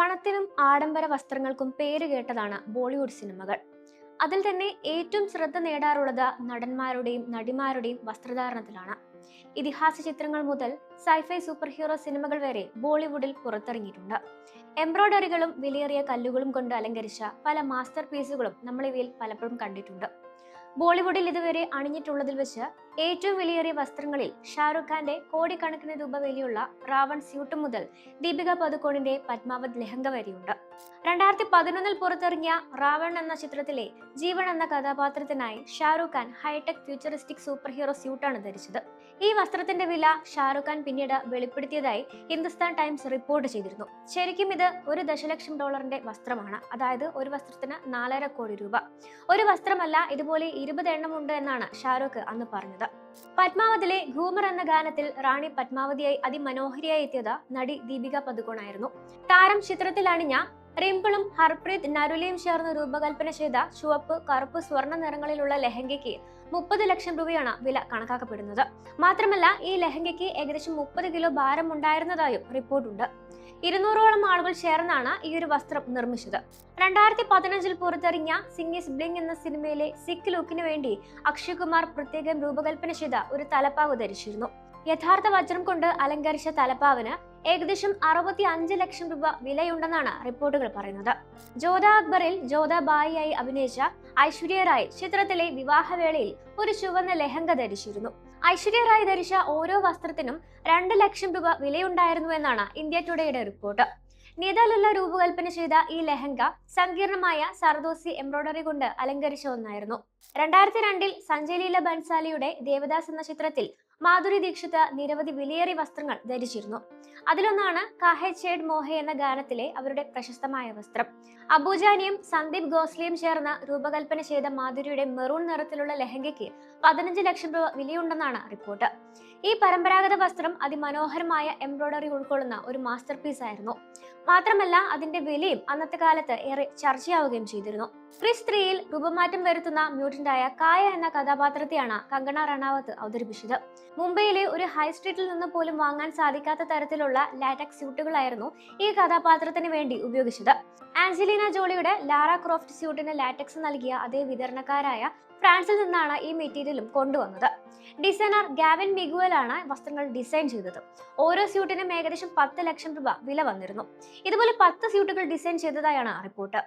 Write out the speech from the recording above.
പണത്തിനും ആഡംബര വസ്ത്രങ്ങൾക്കും പേരുകേട്ടതാണ് ബോളിവുഡ് സിനിമകൾ. അതിൽ തന്നെ ഏറ്റവും ശ്രദ്ധ നേടാറുള്ളത് നടന്മാരുടെയും നടിമാരുടെയും വസ്ത്രധാരണത്തിലാണ്. ഇതിഹാസ ചിത്രങ്ങൾ മുതൽ സൈഫൈ സൂപ്പർ ഹീറോ സിനിമകൾ വരെ ബോളിവുഡിൽ പുറത്തിറങ്ങിയിട്ടുണ്ട്. എംബ്രോയ്ഡറികളും വിലയേറിയ കല്ലുകളും കൊണ്ട് അലങ്കരിച്ച പല മാസ്റ്റർ പീസുകളും നമ്മൾ ഇവയിൽ പലപ്പോഴും കണ്ടിട്ടുണ്ട്. ബോളിവുഡിൽ ഇതുവരെ അണിഞ്ഞിട്ടുള്ളതിൽ വെച്ച് ഏറ്റവും വിലയേറിയ വസ്ത്രങ്ങളിൽ ഷാറുഖ് ഖാന്റെ കോടിക്കണക്കിന് രൂപ വിലയുള്ള റാവൺ സ്യൂട്ട് മുതൽ ദീപിക പദുക്കോണിന്റെ പത്മാവത് ലെഹങ്ക വരെയുണ്ട്. 2011 പുറത്തിറങ്ങിയ റാവൺ എന്ന ചിത്രത്തിലെ ജീവൻ എന്ന കഥാപാത്രത്തിനായി Shahrukh Khan hi-tech futuristic super hero സ്യൂട്ടാണ് ധരിച്ചത്. ഈ വസ്ത്രത്തിന്റെ വില ഷാറുഖ് ഖാൻ പിന്നീട് വെളിപ്പെടുത്തിയതായി ഹിന്ദുസ്ഥാൻ ടൈംസ് റിപ്പോർട്ട് ചെയ്തിരുന്നു. ശരിക്കും ഇത് $1 ദശലക്ഷം വസ്ത്രമാണ്. അതായത് ഒരു വസ്ത്രത്തിന് 4.5 കോടി രൂപ. ഒരു വസ്ത്രമല്ല, ഇതുപോലെ 20 എണ്ണം ഉണ്ട് എന്നാണ് ഷാറുഖ് അന്ന് പറഞ്ഞത്. പത്മാവതിലെ ഘൂമർ എന്ന ഗാനത്തിൽ റാണി പത്മാവതിയായി അതിമനോഹരിയായി എത്തിയത് നടി ദീപിക പദുക്കോണായിരുന്നു. താരം ചിത്രത്തിൽ അണിഞ്ഞ റിംപിളും ഹർപ്രീത് നരുലയും ചേർന്ന് രൂപകൽപ്പന ചെയ്ത ചുവപ്പ്, കറുപ്പ്, സ്വർണ്ണ നിറങ്ങളിലുള്ള ലെഹങ്കയ്ക്ക് 30 ലക്ഷം രൂപയാണ് വില കണക്കാക്കപ്പെടുന്നത്. മാത്രമല്ല, ഈ ലെഹങ്കയ്ക്ക് ഏകദേശം 30 കിലോ ഭാരം ഉണ്ടായിരുന്നതായും റിപ്പോർട്ടുണ്ട്. 200ഓളം ആളുകൾ ചേർന്നാണ് ഈ ഒരു വസ്ത്രം നിർമ്മിച്ചത്. 2015 പുറത്തിറങ്ങിയ സിംഗ് ഈസ് ബ്ലിങ് എന്ന സിനിമയിലെ സിഖ് ലുക്കിന് വേണ്ടി അക്ഷയ് കുമാർ പ്രത്യേകം രൂപകൽപ്പന ചെയ്ത ഒരു തലപ്പാവ് ധരിച്ചിരുന്നു. യഥാർത്ഥ വജ്രം കൊണ്ട് അലങ്കരിച്ച തലപ്പാവിന് ഏകദേശം 65 ലക്ഷം രൂപ വിലയുണ്ടെന്നാണ് റിപ്പോർട്ടുകൾ പറയുന്നത്. ജോധ അക്ബറിൽ ജോധ ബായിയായി അഭിനയിച്ച ഐശ്വര്യ റായ് ചിത്രത്തിലെ വിവാഹവേളയിൽ ഒരു ചുവന്ന ലെഹങ്ക ധരിച്ചിരുന്നു. ഐശ്വര്യ റായ് ധരിച്ച ഓരോ വസ്ത്രത്തിനും 2 ലക്ഷം രൂപ വിലയുണ്ടായിരുന്നു എന്നാണ് ഇന്ത്യ ടുഡേയുടെ റിപ്പോർട്ട്. നിതാലുള്ള രൂപകൽപ്പന ചെയ്ത ഈ ലെഹങ്ക സങ്കീർണമായ സർദോസി എംബ്രോയ്ഡറി കൊണ്ട് അലങ്കരിച്ച ഒന്നായിരുന്നു. 2002 സഞ്ജയ് ലീല ബൻസാലിയുടെ ദേവദാസ് എന്ന ചിത്രത്തിൽ മാധുരി ദീക്ഷിത് നിരവധി വിലയേറിയ വസ്ത്രങ്ങൾ ധരിച്ചിരുന്നു. അതിലൊന്നാണ് കാഹെ ചേഡ് മോഹെ എന്ന ഗാനത്തിലെ അവരുടെ പ്രശസ്തമായ വസ്ത്രം. അബൂജാനിയും സന്ദീപ് ഘോസ്ലയും ചേർന്ന് രൂപകൽപ്പന ചെയ്ത മാധുരിയുടെ മെറൂൺ നിറത്തിലുള്ള ലെഹങ്കയ്ക്ക് 15 ലക്ഷം രൂപ വിലയുണ്ടെന്നാണ് റിപ്പോർട്ട്. ഈ പരമ്പരാഗത വസ്ത്രം അതിമനോഹരമായ എംബ്രോയ്ഡറി ഉൾക്കൊള്ളുന്ന ഒരു മാസ്റ്റർ പീസ് ആയിരുന്നു. മാത്രമല്ല, അതിന്റെ വിലയും അന്നത്തെ കാലത്ത് ഏറെ ചർച്ചയാവുകയും ചെയ്തിരുന്നു. ക്രിസ് 3യിൽ രൂപമാറ്റം വരുത്തുന്ന മ്യൂട്ടന്റായ കായ എന്ന കഥാപാത്രത്തെയാണ് കങ്കണ റണാവത്ത് അവതരിപ്പിച്ചത്. മുംബൈയിലെ ഒരു ഹൈ സ്ട്രീറ്റിൽ നിന്ന് പോലും വാങ്ങാൻ സാധിക്കാത്ത തരത്തിലുള്ള ലാറ്റക്സ് സ്യൂട്ടുകളായിരുന്നു ഈ കഥാപാത്രത്തിന് വേണ്ടി ഉപയോഗിച്ചത്. ആഞ്ചലീന ജോളിയുടെ ലാറ ക്രോഫ്റ്റ് സ്യൂട്ടിന് ലാറ്റക്സ് നൽകിയ അതേ വിതരണക്കാരായ ഫ്രാൻസിൽ നിന്നാണ് ഈ മെറ്റീരിയലും കൊണ്ടുവന്നത്. ഡിസൈനർ ഗാവിൻ മിഗുവലാണ് വസ്ത്രങ്ങൾ ഡിസൈൻ ചെയ്തത്. ഓരോ സ്യൂട്ടിനും ഏകദേശം 10 ലക്ഷം രൂപ വില വന്നിരുന്നു. ഇതുപോലെ 10 സ്യൂട്ടുകൾ ഡിസൈൻ ചെയ്തതായാണ് റിപ്പോർട്ട്.